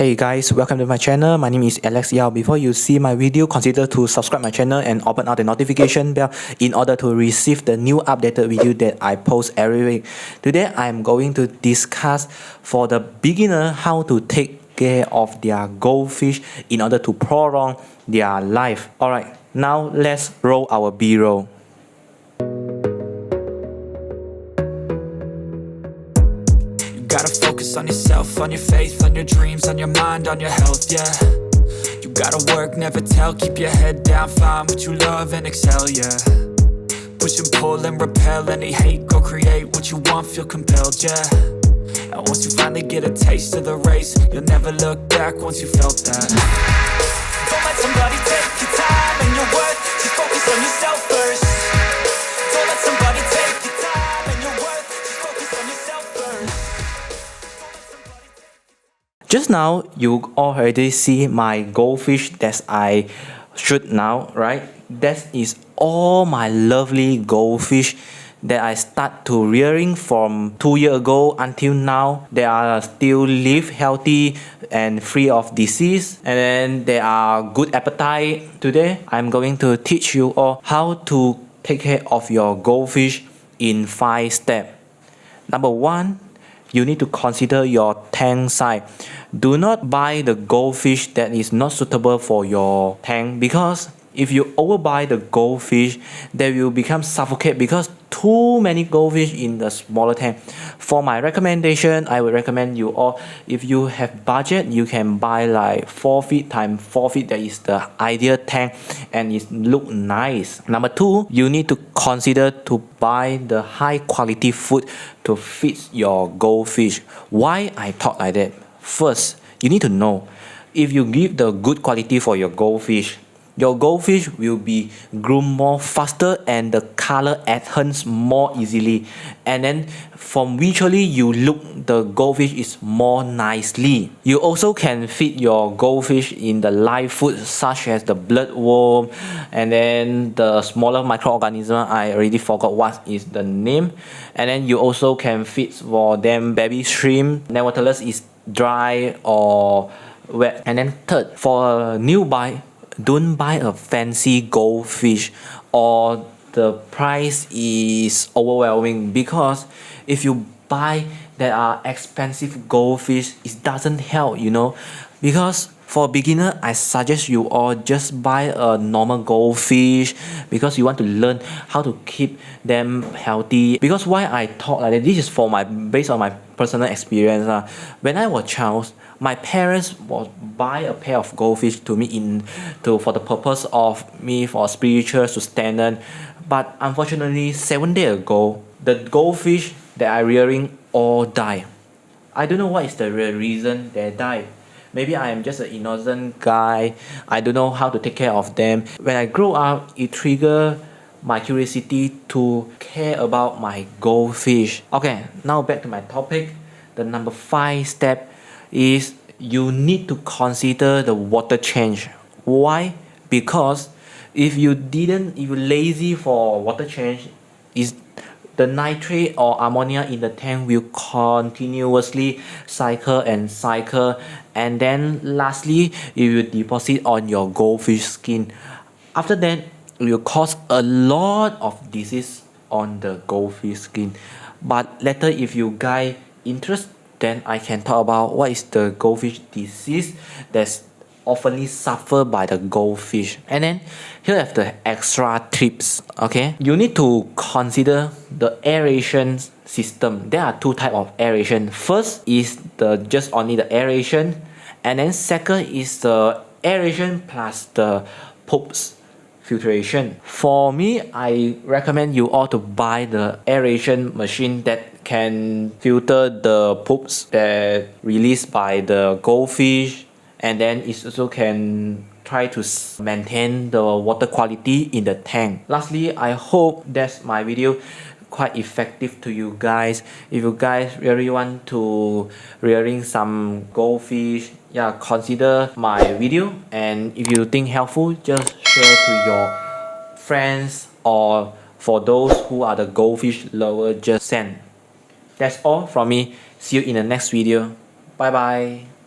Hey guys, welcome to my channel. My name is Alex Yao. Before you see my video, consider to subscribe my channel and open up the notification bell in order to receive the new updated video that I post every week. Today I'm going to discuss for the beginner how to take care of their goldfish in order to prolong their life. Alright, now let's roll our B-roll. Gotta focus on yourself, on your faith, on your dreams, on your mind, on your health, yeah. You gotta work, never tell, keep your head down, find what you love and excel, yeah. Push and pull and repel any hate, go create what you want, feel compelled, yeah. And once you finally get a taste of the race, you'll never look back once you felt that. Don't let somebody take your time and your worth, just focus on yourself first. Don't let somebody take your time and your worth, just focus on yourself first. Just now, you already see my goldfish that I shoot now, right? That is all my lovely goldfish that I start to rearing from 2 years ago until now. They are still live healthy and free of disease, and then they are good appetite. Today, I'm going to teach you all how to take care of your goldfish in 5 steps. Number 1, you need to consider your tank size. Do not buy the goldfish that is not suitable for your tank, because if you overbuy the goldfish, they will become suffocate because too many goldfish in the smaller tank. For my recommendation, I would recommend you all, if you have budget, you can buy like 4 feet times 4 feet. That is the ideal tank and it look nice. Number 2, you need to consider to buy the high quality food to feed your goldfish. Why I talk like that? First, you need to know, if you give the good quality for your goldfish will be groom more faster and the color adheres more easily, and then from visually you look the goldfish is more nicely. You also can feed your goldfish in the live food such as the bloodworm and then the smaller microorganism. I already forgot what is the name. And then you also can feed for them baby shrimp, nevertheless is dry or wet. And then third, for a new buy, don't buy a fancy goldfish or the price is overwhelming, because if you buy that are expensive goldfish, it doesn't help, you know. Because for beginner, I suggest you all just buy a normal goldfish, because you want to learn how to keep them healthy. Because why I talk like that, this is for based on my personal experience. When I was child, my parents will buy a pair of goldfish to me for the purpose of me for spiritual sustenance. But unfortunately, 7 days ago, the goldfish that I rearing all died. I don't know what is the real reason they died. Maybe I am just an innocent guy. I don't know how to take care of them. When I grow up, it triggered my curiosity to care about my goldfish. Okay, now back to my topic. The number 5 step is you need to consider the water change. Why? Because if you lazy for water change, is the nitrate or ammonia in the tank will continuously cycle, and then lastly it will deposit on your goldfish skin. After that, it will cause a lot of disease on the goldfish skin. But later, if you guys interested, then I can talk about what is the goldfish disease that's often suffered by the goldfish. And then here have the extra tips. Okay, you need to consider the aeration system. There are 2 types of aeration. First is just only the aeration, and then second is the aeration plus the poops filtration. For me, I recommend you all to buy the aeration machine that can filter the poops that released by the goldfish, and then it also can try to maintain the water quality in the tank. Lastly, I hope that my video quite effective to you guys. If you guys really want to rearing some goldfish, yeah, consider my video, and if you think helpful, just share to your friends, or for those who are the goldfish lover, just send. That's all from me. See you in the next video. Bye bye.